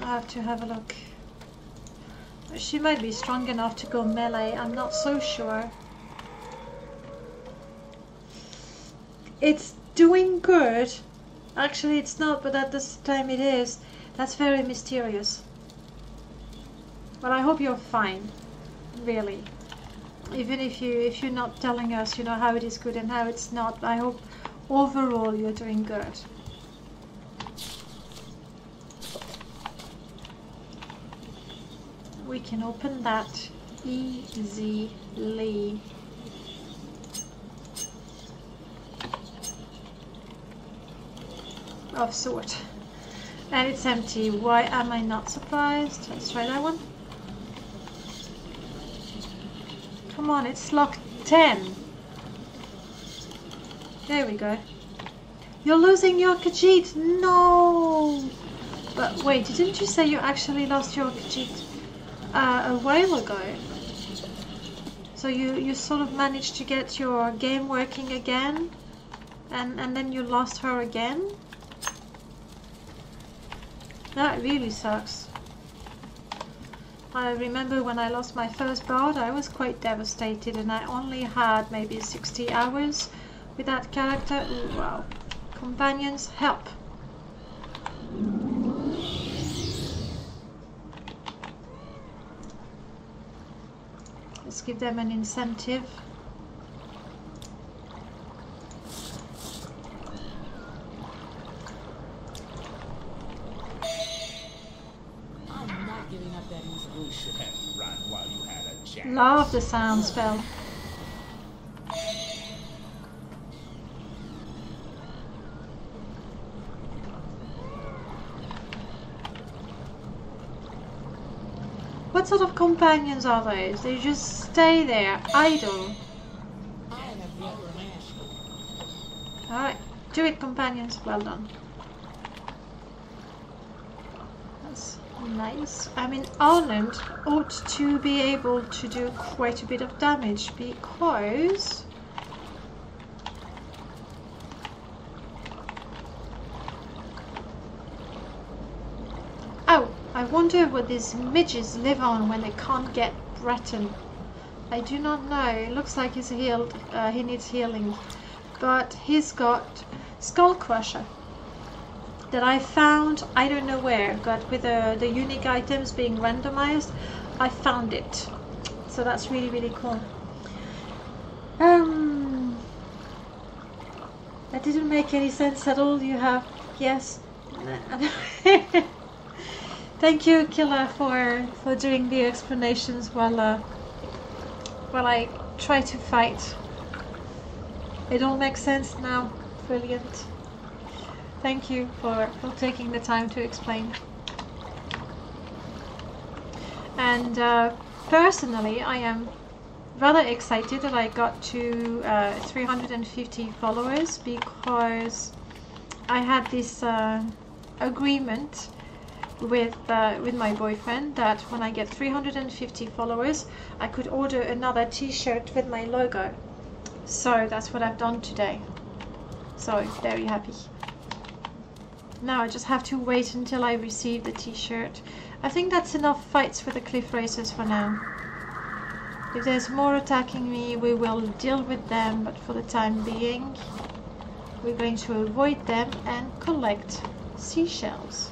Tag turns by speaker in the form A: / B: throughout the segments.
A: have to have a look. She might be strong enough to go melee, I'm not so sure. It's doing good. Actually it's not, but at this time it is. That's very mysterious. But I hope you're fine, really. Even if you're not telling us, you know, how it is good and how it's not, I hope overall you're doing good. We can open that easily. Of sort. And it's empty. Why am I not surprised? Let's try that one. Come on, it's locked 10. There we go. You're losing your Khajiit. No! But wait, didn't you say you actually lost your Khajiit a while ago? So you sort of managed to get your game working again? And then you lost her again? That really sucks. I remember when I lost my first Bard, I was quite devastated, and I only had maybe 60 hours with that character. Ooh, wow. Companions, help! Let's give them an incentive. Love the sound spell. What sort of companions are those? They just stay there, idle. Alright, do it, companions. Well done. That's nice. I mean, Ireland ought to be able to do quite a bit of damage because oh, I wonder what these midges live on when they can't get Breton. I do not know. It looks like he's healed. He needs healing, but he's got Skull Crusher that I found, I don't know where, but with the unique items being randomized, I found it. So that's really, really cool. That didn't make any sense at all. You have, yes. Thank you, Killer, for doing the explanations while I try to fight. It all makes sense now. Brilliant. Thank you for taking the time to explain. And personally, I am rather excited that I got to 350 followers, because I had this agreement with my boyfriend that when I get 350 followers, I could order another t-shirt with my logo. So that's what I've done today. So very happy. Now I just have to wait until I receive the t-shirt. I think that's enough fights with the cliff racers for now. If there's more attacking me, we will deal with them, but for the time being, we're going to avoid them and collect seashells.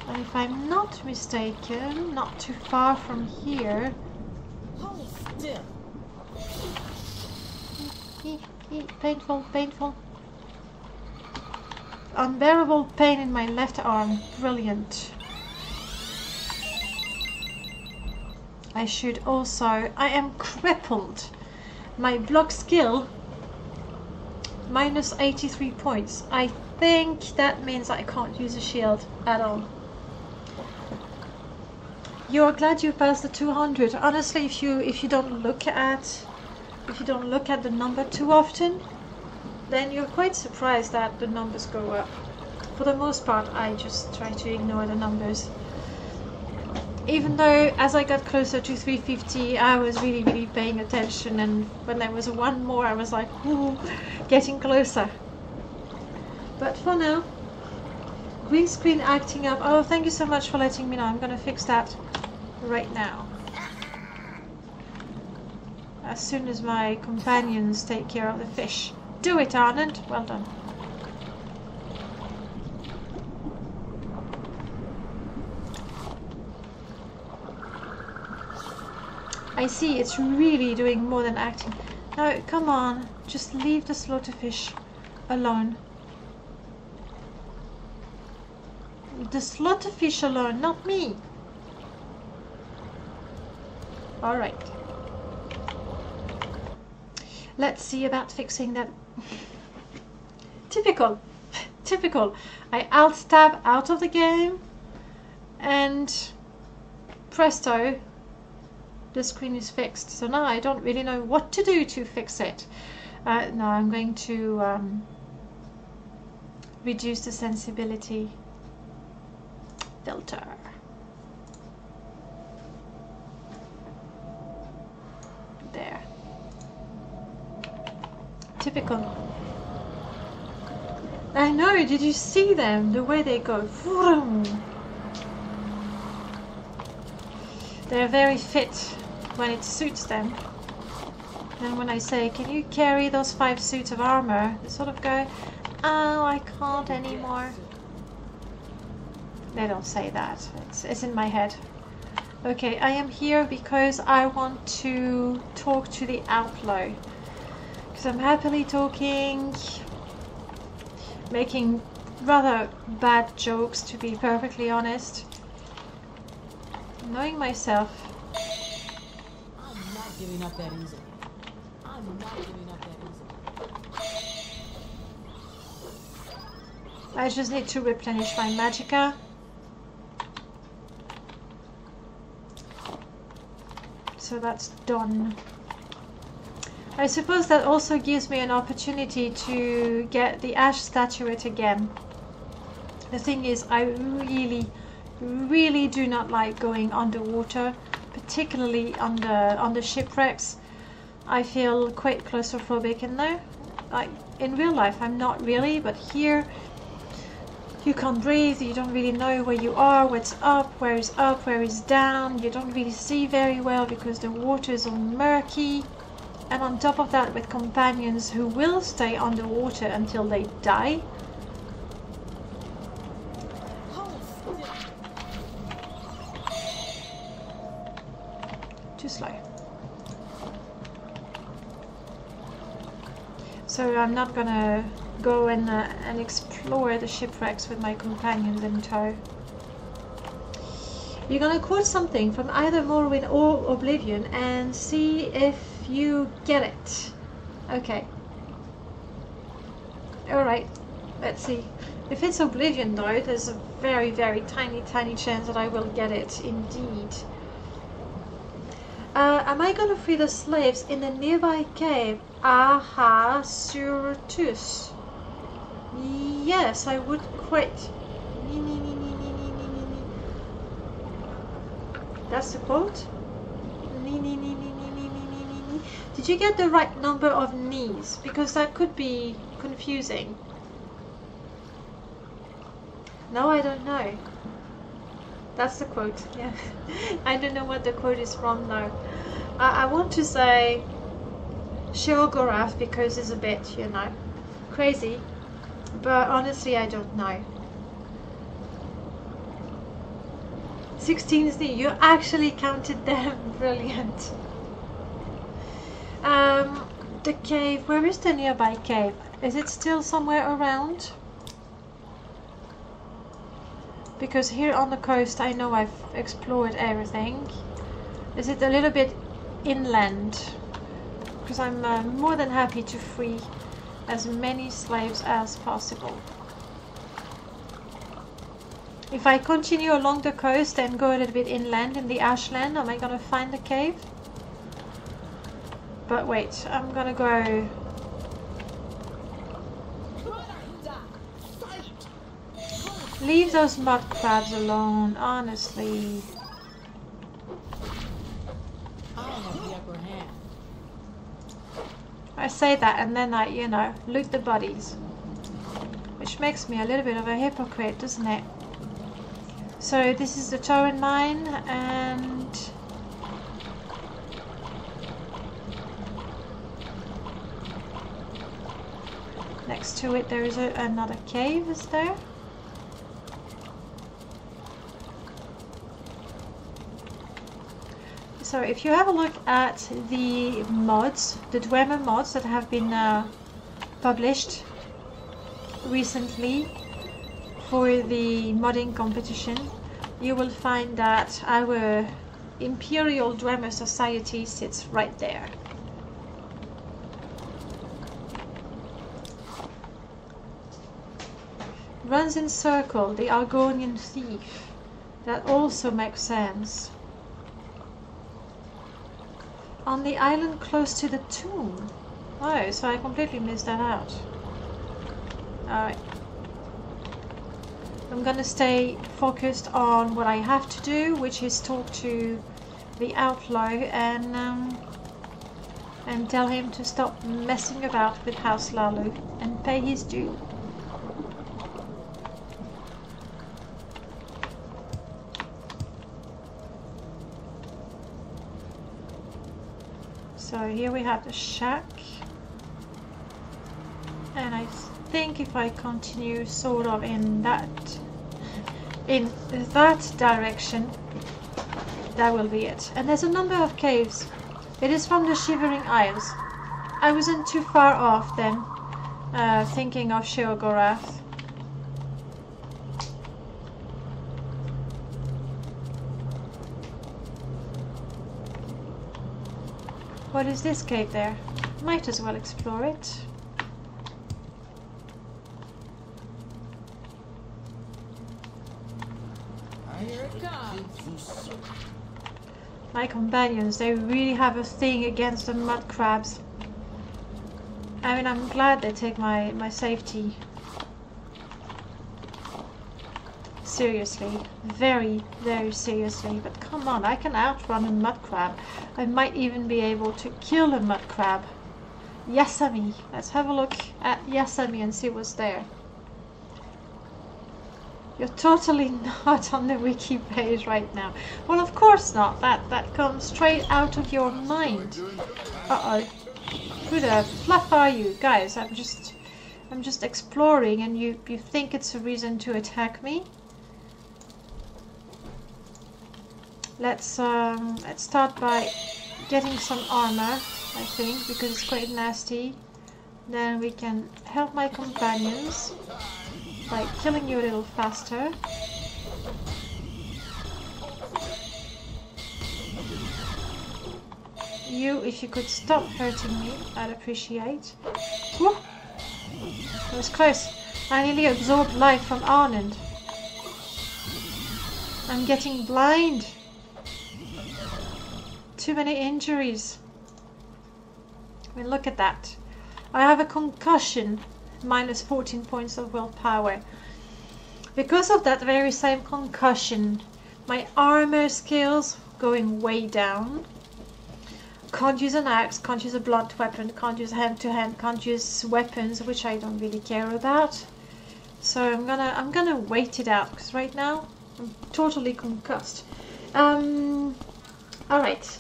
A: And if I'm not mistaken, not too far from here...
B: Hold still.
A: Painful, painful. Unbearable pain in my left arm. Brilliant. I should also... I am crippled. My block skill minus 83 points. I think that means I can't use a shield at all. You're glad you passed the 200. Honestly, if you don't look at the number too often, then you're quite surprised that the numbers go up. For the most part, I just try to ignore the numbers. Even though, as I got closer to 350, I was really, really paying attention, and when there was one more, I was like, ooh, getting closer. But for now, green screen acting up. Oh, thank you so much for letting me know. I'm gonna fix that right now. As soon as my companions take care of the fish. Do it, Arnold. Well done. I see, it's really doing more than acting. No, come on. Just leave the slaughterfish alone. The slaughterfish alone, not me. Alright. Let's see about fixing that. Typical. Typical. I alt-tab out of the game and presto, the screen is fixed. So now I don't really know what to do to fix it. No, I'm going to reduce the sensibility filter. There. Typical. I know, did you see them? The way they go. Vroom. They're very fit when it suits them. And when I say, can you carry those 5 suits of armor? They sort of go, oh, I can't anymore. They don't say that. It's in my head. Okay, I am here because I want to talk to the outlaw. Because I'm happily talking, making rather bad jokes, to be perfectly honest. Knowing myself.
B: I'm not giving up that easily. I'm not giving up that easily.
A: I just need to replenish my magicka. So that's done. I suppose that also gives me an opportunity to get the ash statuette again. The thing is, I really do not like going underwater, particularly on the shipwrecks. I feel quite claustrophobic in there. Like in real life I'm not really, but here you can't breathe, you don't really know where you are, what's up, where is down, you don't really see very well because the water is all murky. And on top of that, with companions who will stay underwater until they die. Too slow. So I'm not gonna go and explore the shipwrecks with my companions in tow. You're gonna quote something from either Morrowind or Oblivion and see if you get it. Okay. Alright, let's see. If it's Oblivion though, there's a very tiny chance that I will get it indeed. Am I gonna free the slaves in the nearby cave? Aha, surtus. Yes, I would quite. That's the quote. Did you get the right number of knees? Because that could be confusing. No, I don't know. That's the quote, yeah. I don't know what the quote is from though. I want to say Sheogorath because it's a bit, you know, crazy. But honestly, I don't know. 16 knee. You actually counted them. Brilliant. The cave. Where is the nearby cave? Is it still somewhere around? Because here on the coast I know I've explored everything. Is it a little bit inland? Because I'm more than happy to free as many slaves as possible. If I continue along the coast and go a little bit inland in the ashland, am I gonna find the cave? But wait, I'm gonna go. Leave those mud crabs alone, honestly. I say that and then I, you know, loot the bodies. Which which makes me a little bit of a hypocrite, doesn't it? So this is the Tauren mine, and next to it there is another cave, is there? So if you have a look at the mods, the Dwemer mods that have been published recently for the modding competition, you will find that our Imperial Dwemer Society sits right there. Runs in circle, the Argonian thief. That also makes sense. On the island close to the tomb. Oh, so I completely missed that out. Alright. I'm gonna stay focused on what I have to do, which is talk to the outlaw and tell him to stop messing about with House Lalu and pay his due. So here we have the shack, and I think if I continue sort of in that direction, that will be it. And there's a number of caves. It is from the Shivering Isles. I wasn't too far off then, thinking of Sheogorath. What is this cave there? Might as well explore it.
B: Here it comes.
A: My companions, they really have a thing against the mud crabs. I mean, I'm glad they take my safety seriously. Very, very seriously. But come on, I can outrun a mud crab. I might even be able to kill a mud crab. Yasami. Let's have a look at Yasami and see what's there. You're totally not on the wiki page right now. Well, of course not. That comes straight out of your mind. Uh-oh. Who the fluff are you? Guys, I'm just exploring and you think it's a reason to attack me? Let's start by getting some armor, I think, because it's quite nasty. Then we can help my companions by killing you a little faster. You, if you could stop hurting me, I'd appreciate. Whoa! That was close. I nearly absorbed life from Arnand. I'm getting blind. Too many injuries. I mean, look at that. I have a concussion, minus 14 points of willpower. Because of that very same concussion, my armor skills going way down. Can't use an axe, can't use a blunt weapon, can't use hand-to-hand, can't use weapons, which I don't really care about. So I'm gonna wait it out, because right now I'm totally concussed. Alright.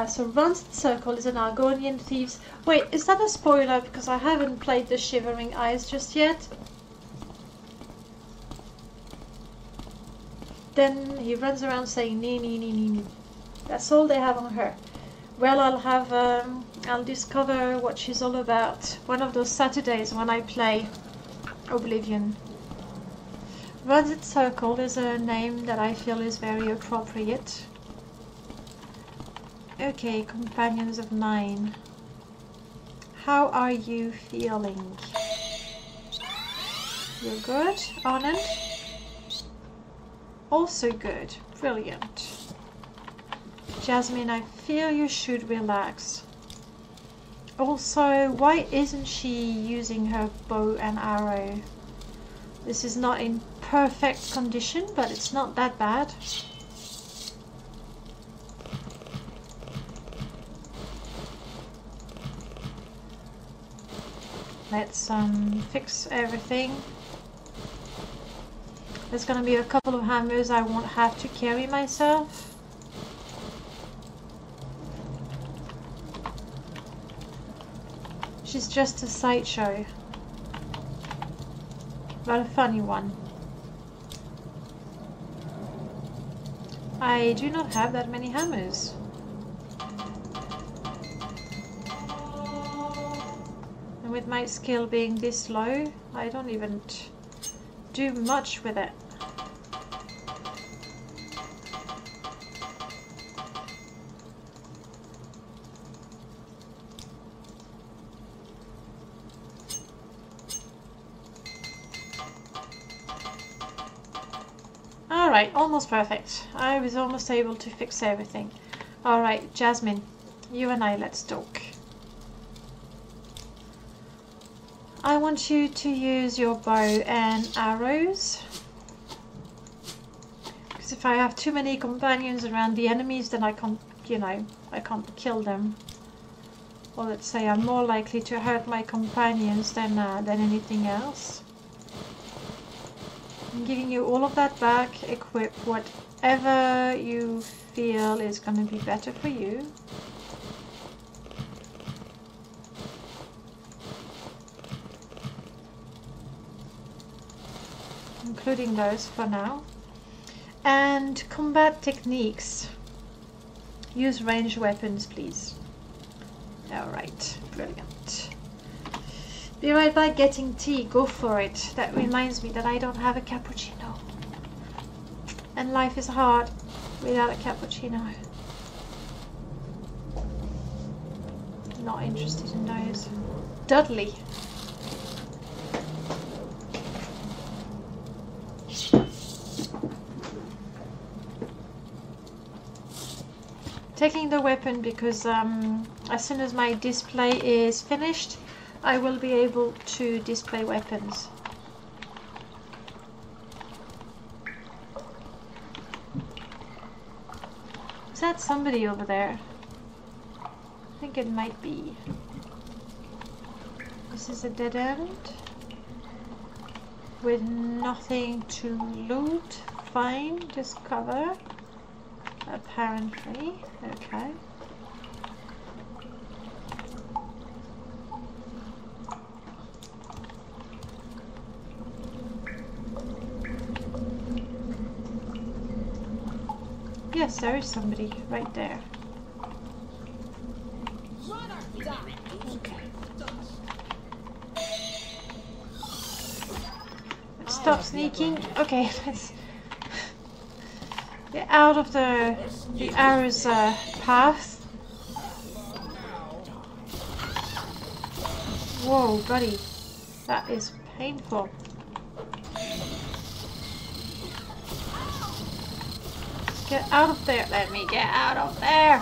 A: So runs in circle is an Argonian thieves. Wait, is that a spoiler? Because I haven't played the Shivering Isles just yet. Then he runs around saying nee nee nee nee nee. That's all they have on her. Well, I'll discover what she's all about one of those Saturdays when I play Oblivion. Runs in circle is a name that I feel is very appropriate. Okay, companions of mine. How are you feeling? You're good, Anand? Also good. Brilliant. Jasmine, I feel you should relax. Also, why isn't she using her bow and arrow? This is not in perfect condition, but it's not that bad. Let's fix everything. There's gonna be a couple of hammers I won't have to carry myself. She's just a sideshow. But a funny one. I do not have that many hammers. And with my skill being this low, I don't even do much with it. Alright, almost perfect. I was almost able to fix everything. Alright, Jasmine, you and I, let's talk. I want you to use your bow and arrows. Because if I have too many companions around the enemies, then I can't, you know, I can't kill them. Or let's say I'm more likely to hurt my companions than anything else. I'm giving you all of that back. Equip whatever you feel is going to be better for you. Including those for now. And combat techniques. Use ranged weapons, please. Alright, brilliant. Be right back getting tea, go for it. That reminds me that I don't have a cappuccino. And life is hard without a cappuccino. Not interested in those. Dudley. Taking the weapon because as soon as my display is finished, I will be able to display weapons. Is that somebody over there? I think it might be. This is a dead end with nothing to loot. Fine, just cover. Apparently, okay. Yes, there is somebody right there. Okay. Let's stop sneaking. Okay, let's get out of the arrow's path. Whoa, buddy, that is painful. Get out of there. Let me get out of there.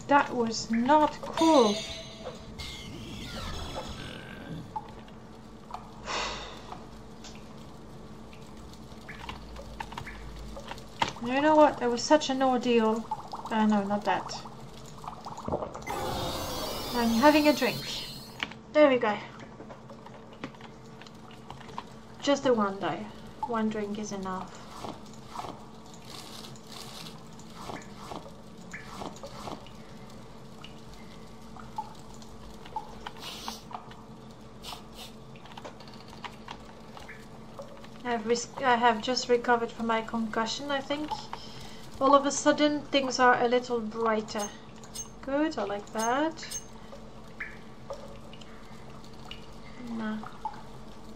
A: That was not cool. You know what? That was such an ordeal. No, not that. I'm having a drink. There we go. Just the one though. One drink is enough. I have just recovered from my concussion, I think. All of a sudden, things are a little brighter. Good, I like that. Nah.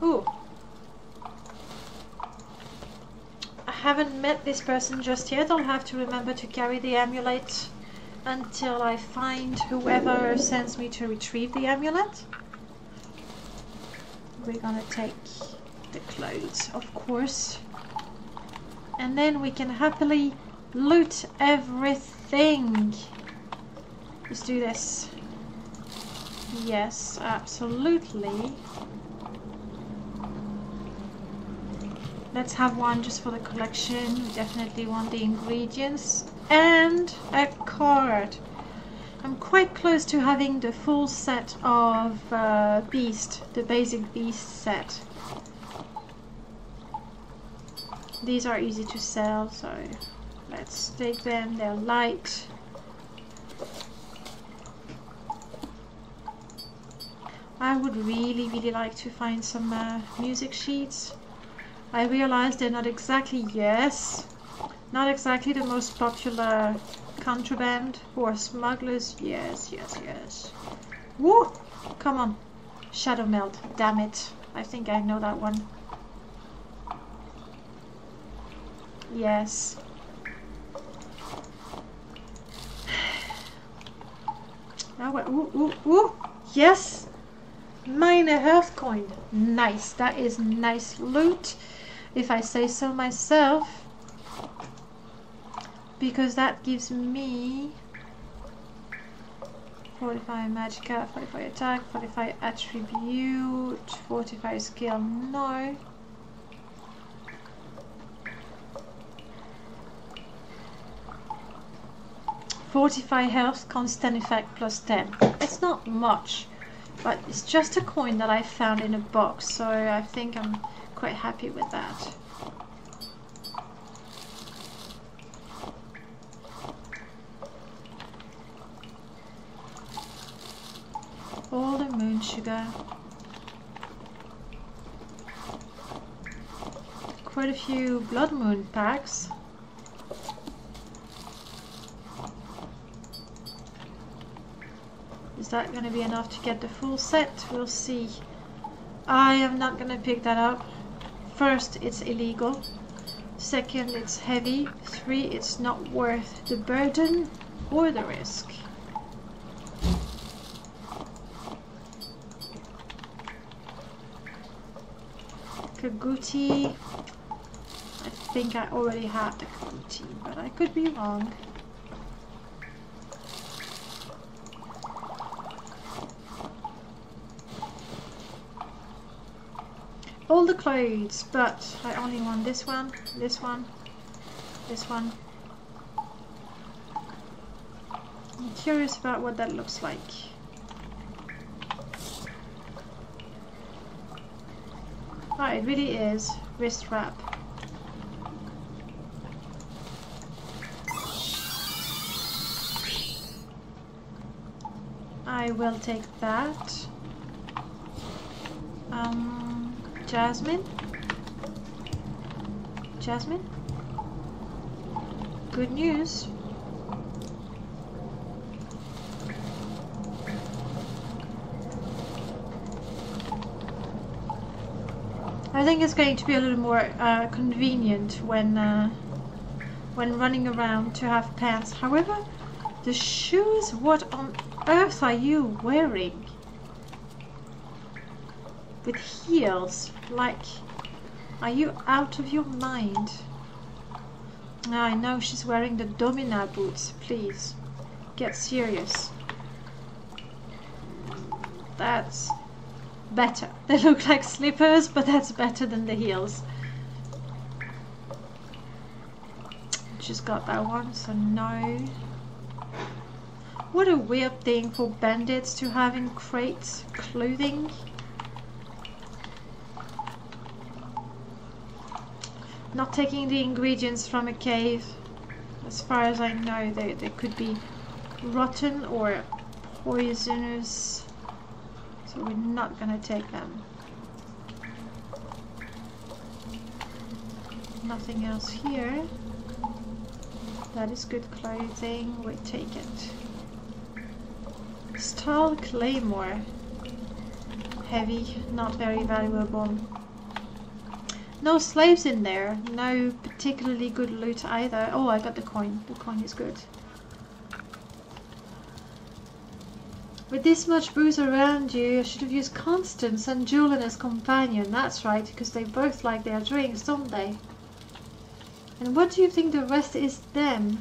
A: Ooh. I haven't met this person just yet. I'll have to remember to carry the amulet until I find whoever sends me to retrieve the amulet. We're gonna take the clothes, of course, and then we can happily loot everything. Let's do this. Yes, absolutely. Let's have one just for the collection. We definitely want the ingredients and a card. I'm quite close to having the full set of Beast, the basic Beast set. These are easy to sell, so let's take them. They're light. I would really like to find some music sheets. I realize they're not exactly, not exactly the most popular contraband for smugglers. Yes. Woo! Come on. Shadow Melt. Damn it. I think I know that one. Yes. Ooh. Yes! Minor health coin. Nice. That is nice loot, if I say so myself. Because that gives me 45 magicka, 45 attack, 45 attribute, 45 skill. No. $45 health, constant effect plus 10. It's not much, but it's just a coin that I found in a box, so I think I'm quite happy with that. All the moon sugar. Quite a few blood moon packs. Is that going to be enough to get the full set? We'll see. I am not going to pick that up. First, it's illegal. Second, it's heavy. 3, it's not worth the burden or the risk. Kaguti. I think I already have the Kaguti, but I could be wrong. All the clothes, but I only want this one, this one, this one. I'm curious about what that looks like. Oh, it really is wrist wrap. I will take that. Jasmine? Jasmine? Good news. I think it's going to be a little more convenient when running around to have pants. However, the shoes, what on earth are you wearing? With heels, like, are you out of your mind? I know she's wearing the Domina boots. Please, get serious. That's better. They look like slippers, but that's better than the heels. Just got that one, so no. What a weird thing for bandits to have in crates clothing. Not taking the ingredients from a cave. As far as I know, they could be rotten or poisonous. So we're not gonna take them. Nothing else here. That is good clothing. We take it. Stall Claymore. Heavy, not very valuable. No slaves in there. No particularly good loot either. Oh, I got the coin. The coin is good. With this much booze around you, I should have used Constance and Julian as companion. That's right, because they both like their drinks, don't they? And what do you think the rest is then?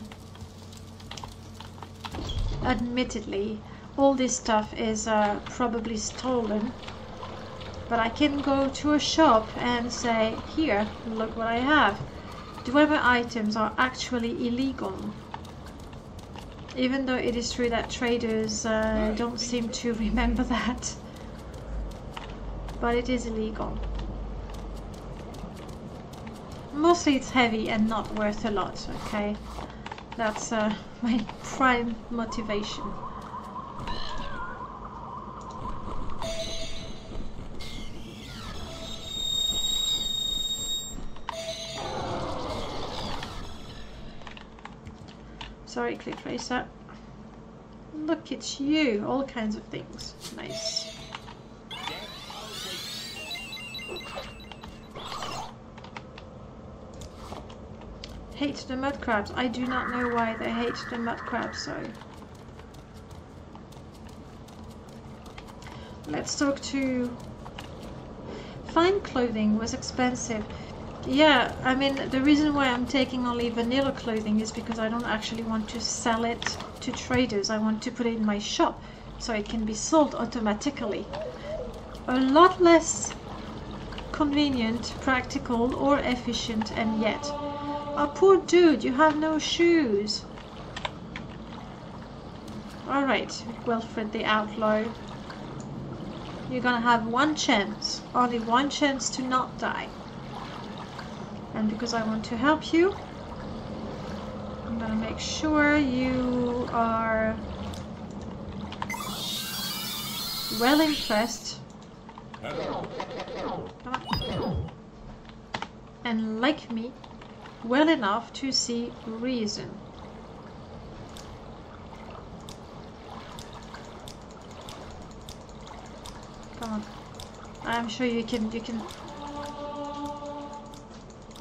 A: Admittedly, all this stuff is probably stolen. But I can go to a shop and say, here, look what I have. Dwemer items are actually illegal. Even though it is true that traders don't seem to remember that. But it is illegal. Mostly it's heavy and not worth a lot, okay? That's my prime motivation. Sorry, Cliff Racer. Look at you, all kinds of things. Nice. Hate the mud crabs. I do not know why they hate the mud crabs, so let's talk to... Fine clothing was expensive. Yeah, I mean, the reason why I'm taking only vanilla clothing is because I don't actually want to sell it to traders. I want to put it in my shop so it can be sold automatically. A lot less convenient, practical, or efficient, and yet... Oh, poor dude, you have no shoes. Alright, Wilfred the Outlaw. You're gonna have one chance, only one chance to not die. And because I want to help you, I'm gonna make sure you are well impressed. And like me well enough to see reason. Come on. I'm sure you can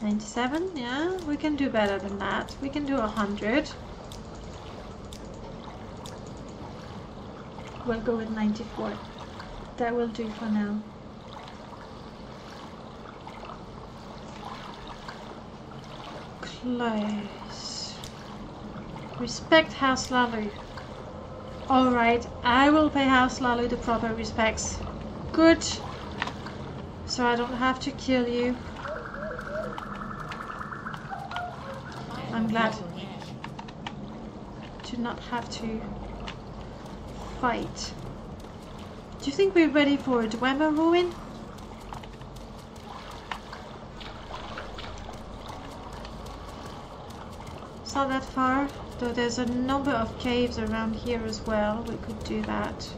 A: 97, yeah, we can do better than that. We can do 100. We'll go with 94. That will do for now. Close. Respect House Lalu. Alright, I will pay House Lalu the proper respects. Good. So I don't have to kill you. I'm glad to not have to fight. Do you think we're ready for a Dwemer ruin? It's not that far, though there's a number of caves around here as well. We could do that.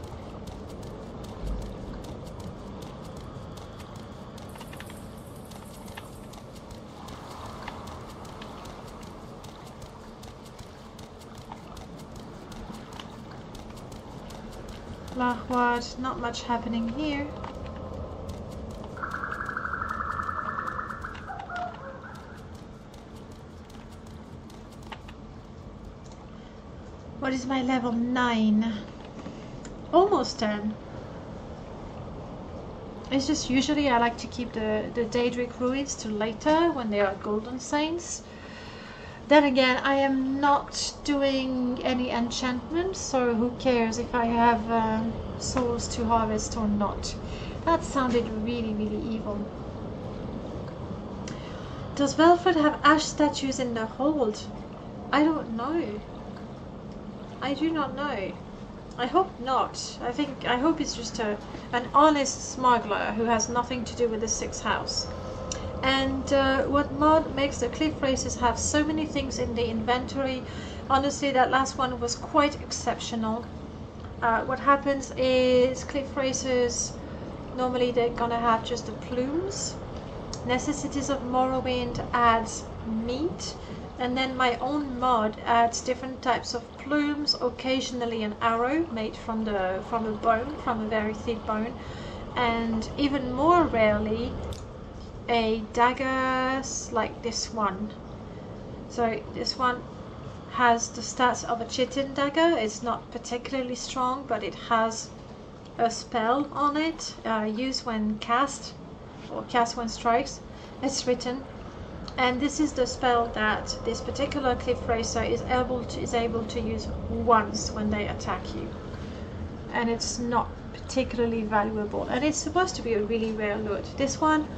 A: Lahwad, not much happening here. What is my level? 9. Almost 10. It's just usually I like to keep the Daedric ruins to later when they are golden saints. Then again, I am not doing any enchantments, so who cares if I have souls to harvest or not. That sounded really, really evil. Does Velfred have ash statues in the hold? I don't know. I do not know. I hope not. I hope it's just an honest smuggler who has nothing to do with the 6th house. And what mod makes the cliff races have so many things in the inventory? Honestly, that last one was quite exceptional. What happens is cliff racers, normally they're gonna have just the plumes. Necessities of Morrowind adds meat. And then my own mod adds different types of plumes, occasionally an arrow made from a bone, from a very thick bone. And even more rarely, a dagger like this one. So this one has the stats of a chitin dagger. It's not particularly strong, but it has a spell on it, used when cast or cast when strikes. It's written, and this is the spell that this particular cliff racer is able to use once when they attack you, and it's not particularly valuable, and it's supposed to be a really rare loot. This one